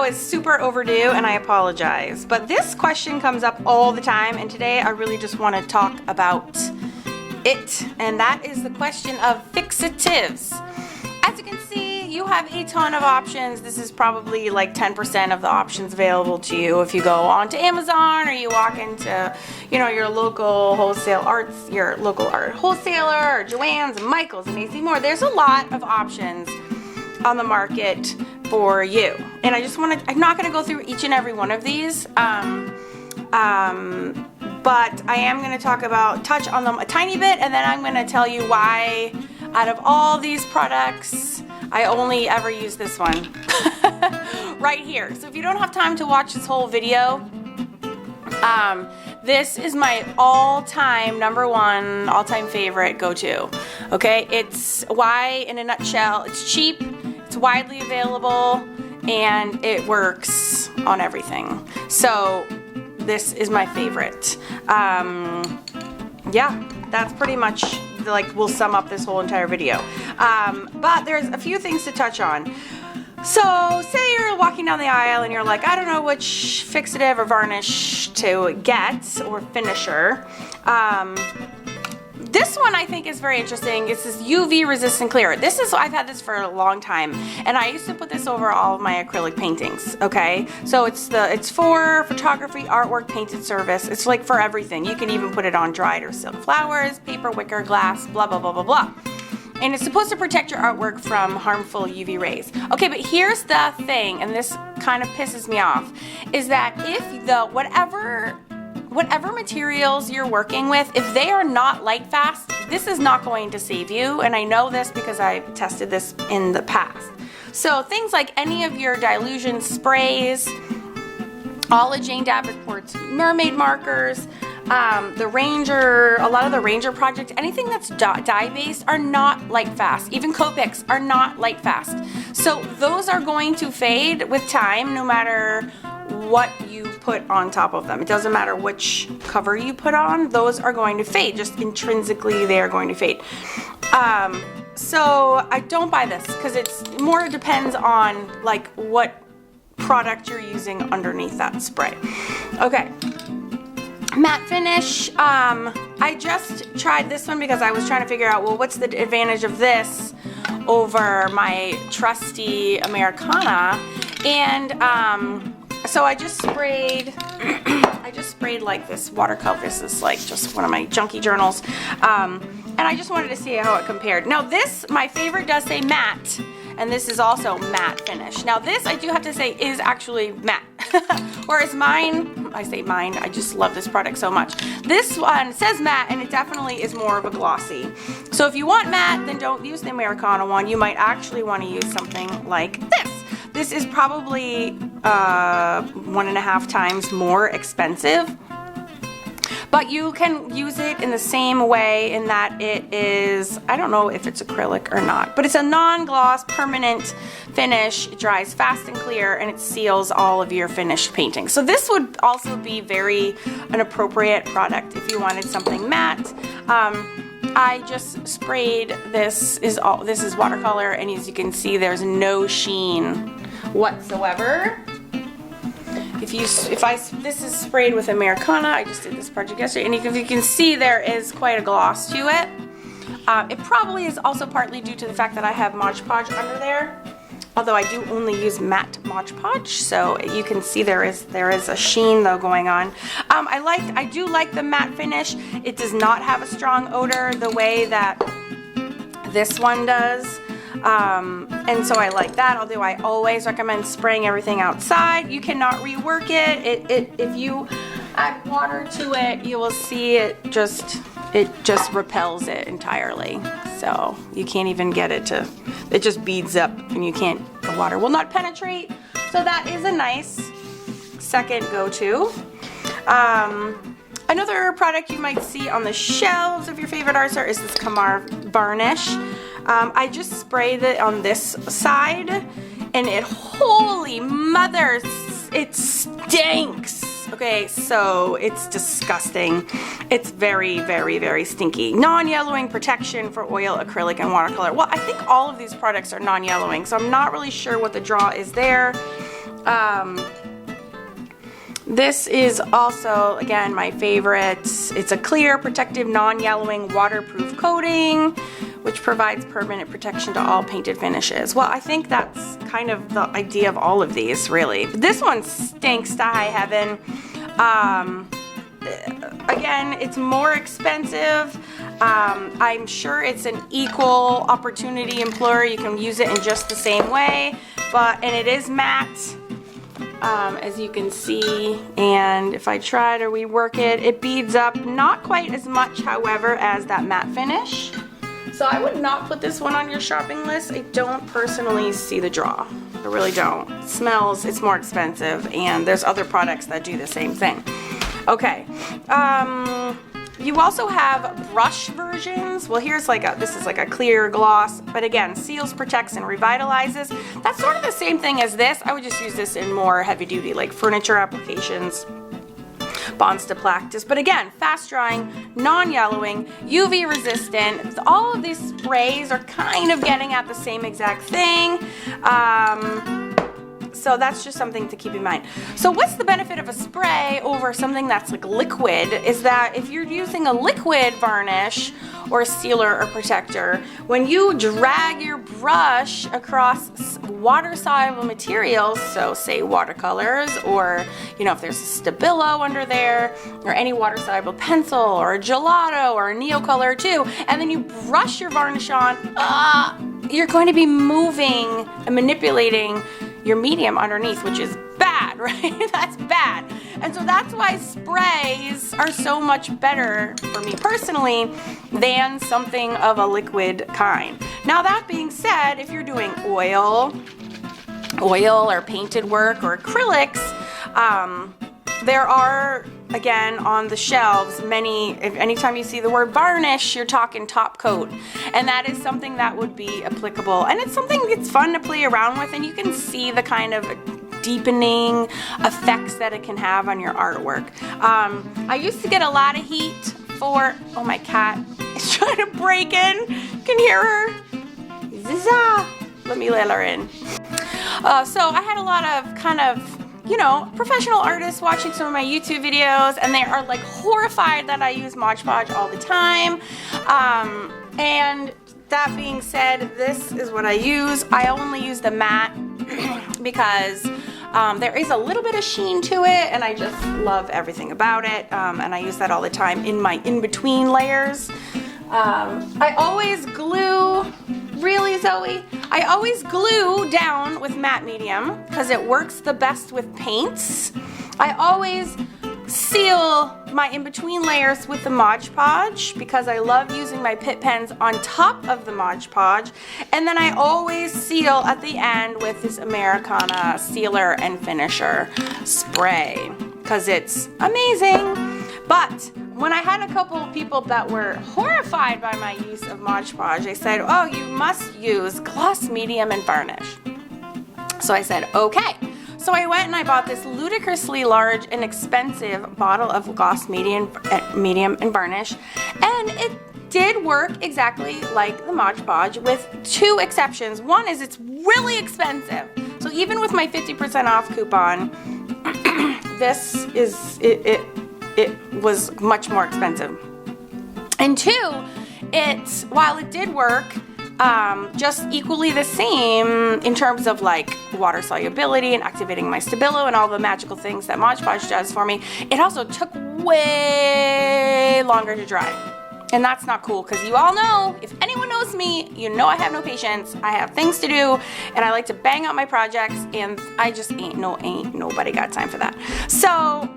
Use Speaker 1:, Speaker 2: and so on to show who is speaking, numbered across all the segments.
Speaker 1: is super overdue and I apologize. But this question comes up all the time and today I really just want to talk about it. And that is the question of fixatives. As you can see, you have a ton of options. This is probably like 10% of the options available to you if you go onto Amazon or you walk into, you know, your local art wholesaler or Joann's and Michael's and AC Moore. There's a lot of options on the market for you. And I just want to, I'm not going to go through each and every one of these, but I am going to touch on them a tiny bit, and then I'm going to tell you why out of all these products, I only ever use this one right here. So if you don't have time to watch this whole video, this is my all-time #1, all-time favorite go-to. Okay, it's why, in a nutshell, it's cheap, it's widely available, and it works on everything. So this is my favorite. Yeah, that's pretty much like will sum up this whole entire video. But there's a few things to touch on. So say you're walking down the aisle and you're like, I don't know which fixative or varnish to get or finisher. This one I think is very interesting. This is UV resistant clear. I've had this for a long time, and I used to put this over all of my acrylic paintings. Okay, so it's for photography, artwork, painted service. It's like for everything. You can even put it on dried or silk flowers, paper, wicker, glass, blah blah blah blah blah. And it's supposed to protect your artwork from harmful UV rays. Okay, but here's the thing, and this kind of pisses me off, is that if whatever materials you're working with, if they are not light fast, this is not going to save you. And I know this because I've tested this in the past. So things like any of your dilution sprays, all of Jane Davenport's mermaid markers, the Ranger, a lot of the Ranger projects, anything that's dye-based are not light fast. Even Copics are not light fast. So those are going to fade with time no matter what you put on top of them. It doesn't matter which cover you put on, those are going to fade. Just intrinsically, they are going to fade. So I don't buy this because it's more depends on like what product you're using underneath that spray. Okay. Matte finish, I just tried this one because I was trying to figure out, well, what's the advantage of this over my trusty Americana, and so I just sprayed like this watercolor. This is like just one of my junky journals, and I just wanted to see how it compared. Now this, my favorite does say matte, and this is also matte finish. Now this, I do have to say, is actually matte. Whereas mine, I say mine, I just love this product so much. This one says matte, and it definitely is more of a glossy. So if you want matte, then don't use the Americana one. You might actually want to use something like this. This is probably 1.5 times more expensive. But you can use it in the same way in that it is, I don't know if it's acrylic or not, but it's a non-gloss permanent finish. It dries fast and clear, and it seals all of your finished paintings. So this would also be an appropriate product if you wanted something matte. I just sprayed this is watercolor, and as you can see, there's no sheen whatsoever. This is sprayed with Americana. I just did this project yesterday, and if you can see, there is quite a gloss to it. It probably is also partly due to the fact that I have Mod Podge under there, although I do only use matte Mod Podge, so you can see there is a sheen though going on. I do like the matte finish. It does not have a strong odor the way that this one does. And so I like that, although I always recommend spraying everything outside. You cannot rework it. If you add water to it, you will see it just repels it entirely. So you can't even get it to, it just beads up, and the water will not penetrate. So that is a nice second go-to. Another product you might see on the shelves of your favorite art store is this Kamar varnish. I just sprayed it on this side, and holy mother, it stinks. Okay, so it's disgusting. It's very, very, very stinky. Non-yellowing protection for oil, acrylic, and watercolor. Well, I think all of these products are non-yellowing, so I'm not really sure what the draw is there. This is also, again, my favorite. It's a clear, protective, non-yellowing, waterproof coating, which provides permanent protection to all painted finishes. Well, I think that's kind of the idea of all of these, really. This one stinks to high heaven. Again, it's more expensive. I'm sure it's an equal opportunity employer. You can use it in just the same way, and it is matte. As you can see, and if I try to rework it, it beads up not quite as much, however, as that matte finish. So I would not put this one on your shopping list. I don't personally see the draw. I really don't. It smells, it's more expensive, and there's other products that do the same thing. Okay. You also have brush versions. Well, here's this is like a clear gloss, but again, seals, protects, and revitalizes. That's sort of the same thing as this. I would just use this in more heavy duty, like furniture applications, bonds to practice. But again, fast drying, non-yellowing, UV resistant. All of these sprays are kind of getting at the same exact thing. So that's just something to keep in mind. So what's the benefit of a spray over something that's like liquid is that if you're using a liquid varnish or sealer or protector, when you drag your brush across water-soluble materials, so say watercolors, or if there's a Stabilo under there, or any water-soluble pencil, or a gelato, or a Neocolor too, and then you brush your varnish on, you're going to be moving and manipulating your medium underneath, which is bad, right? That's bad. And so that's why sprays are so much better for me personally than something of a liquid kind. Now that being said, if you're doing oil or painted work or acrylics, there are, again, on the shelves, anytime you see the word varnish, you're talking top coat. And that is something that would be applicable. And it's something that's fun to play around with, and you can see the kind of deepening effects that it can have on your artwork. I used to get a lot of heat for, oh, my cat is trying to break in. You can hear her. Zizza. Let me let her in. So I had a lot of kind of professional artists watching some of my YouTube videos, and they are like horrified that I use Mod Podge all the time. And that being said, this is what I use. I only use the matte because there is a little bit of sheen to it, and I just love everything about it. And I use that all the time in my in-between layers. I always glue, really, Zoe? I always glue down with matte medium because it works the best with paints. I always seal my in-between layers with the Mod Podge because I love using my Pitt pens on top of the Mod Podge. And then I always seal at the end with this Americana sealer and finisher spray because it's amazing. But when I had a couple of people that were horrified by my use of Mod Podge, they said, oh, you must use gloss, medium, and varnish. So I said, okay. So I went and I bought this ludicrously large and expensive bottle of gloss, medium, and varnish. And it did work exactly like the Mod Podge with two exceptions. One is it's really expensive. So even with my 50% off coupon, this is, it was much more expensive. And two, while it did work, just equally the same in terms of like water solubility and activating my Stabilo and all the magical things that Mod Podge does for me, it also took way longer to dry. And that's not cool because you all know, if anyone knows me, you know I have no patience. I have things to do and I like to bang out my projects, and I just ain't nobody got time for that. So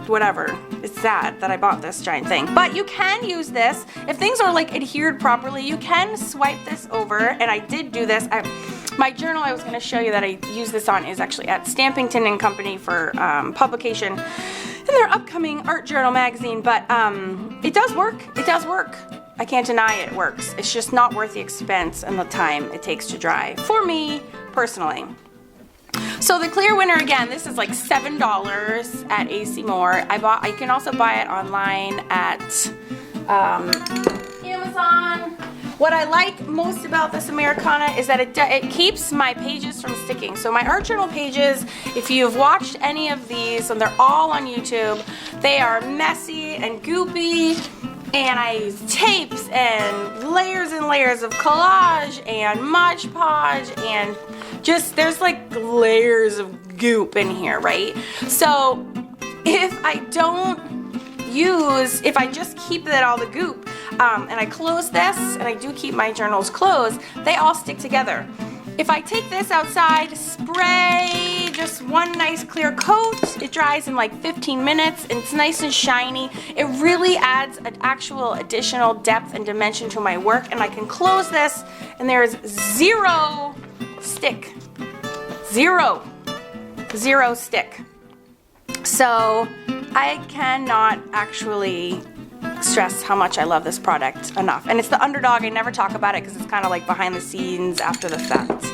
Speaker 1: whatever. It's sad that I bought this giant thing. But you can use this. If things are like adhered properly, you can swipe this over, and I did do this. My journal I was going to show you that I use this on is actually at Stampington and Company for publication in their upcoming art journal magazine, but it does work. It does work. I can't deny it works. It's just not worth the expense and the time it takes to dry for me personally. So the clear winner, again, this is like $7 at AC Moore. I can also buy it online at Amazon. What I like most about this Americana is that it keeps my pages from sticking. So my art journal pages, if you've watched any of these, and they're all on YouTube, they are messy and goopy, and I use tapes and layers of collage and Mod Podge, and just, there's like layers of goop in here, right? So if I just keep all the goop, and I close this, and I do keep my journals closed, they all stick together. If I take this outside, spray just one nice clear coat, it dries in like 15 minutes, and it's nice and shiny. It really adds an actual additional depth and dimension to my work, and I can close this, and there's zero stick. Zero stick. So I cannot actually stress how much I love this product enough. And it's the Underdog. I never talk about it because it's kind of like behind the scenes, after the fact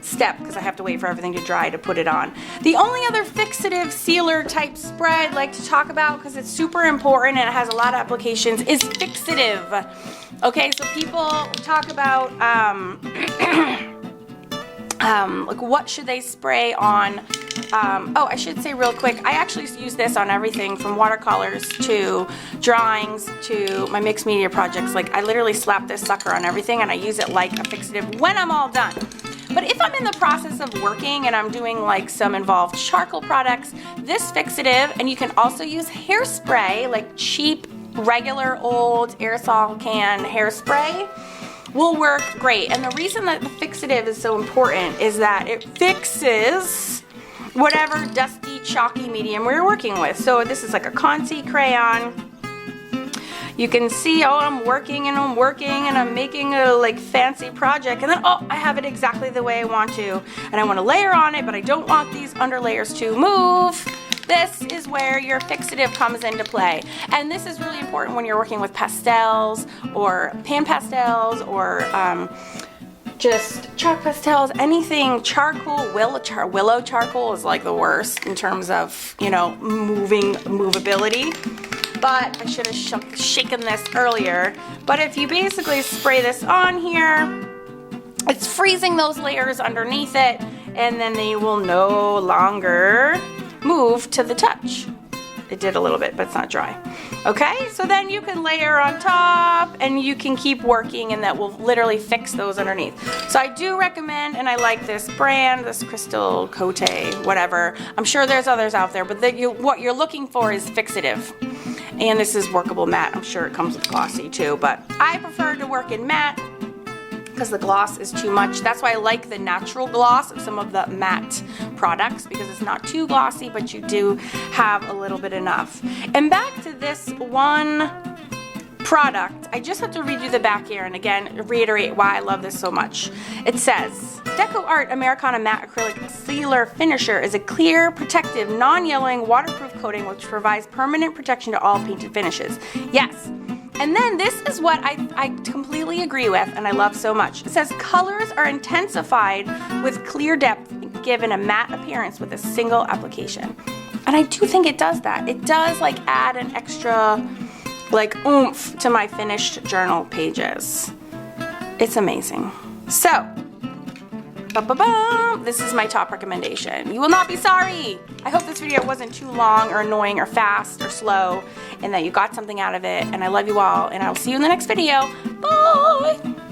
Speaker 1: step, because I have to wait for everything to dry to put it on. The only other fixative sealer type spray I'd like to talk about, because it's super important and it has a lot of applications, is Fixative. Okay, so people talk about like what should they spray on. Oh, I should say real quick, I actually use this on everything from watercolors to drawings to my mixed media projects. Like, I literally slap this sucker on everything, and I use it like a fixative when I'm all done. But if I'm in the process of working and I'm doing like some involved charcoal products, this fixative, and you can also use hairspray, like cheap, regular old aerosol can hairspray, will work great. And the reason that the fixative is so important is that it fixes whatever dusty, chalky medium we're working with. So this is like a Conti crayon. You can see, oh, I'm working and I'm making a like fancy project, and then, oh, I have it exactly the way I want to, and I want to layer on it, but I don't want these under layers to move. This is where your fixative comes into play. And this is really important when you're working with pastels or pan pastels or just chalk pastels, anything charcoal. Willow charcoal is like the worst in terms of, you know, movability. But I should have shaken this earlier. But if you basically spray this on here, it's freezing those layers underneath it, and then they will no longer move to the touch. It did a little bit, but it's not dry. Okay, so then you can layer on top, and you can keep working, and that will literally fix those underneath. So I do recommend, and I like this brand, this Crystal Cote, whatever. I'm sure there's others out there, but what you're looking for is fixative. And this is workable matte. I'm sure it comes with glossy too, but I prefer to work in matte because the gloss is too much. That's why I like the natural gloss of some of the matte products, because it's not too glossy, but you do have a little bit enough. And back to this one product, I just have to read you the back here and again reiterate why I love this so much. It says, Deco Art Americana Matte Acrylic Sealer Finisher is a clear, protective, non-yellowing, waterproof coating which provides permanent protection to all painted finishes. Yes. And then this is what I completely agree with and I love so much. It says colors are intensified with clear depth, given a matte appearance with a single application. And I do think it does that. It does like add an extra like oomph to my finished journal pages. It's amazing. So, this is my top recommendation. You will not be sorry. I hope this video wasn't too long or annoying or fast or slow, and that you got something out of it. And I love you all, and I'll see you in the next video. Bye!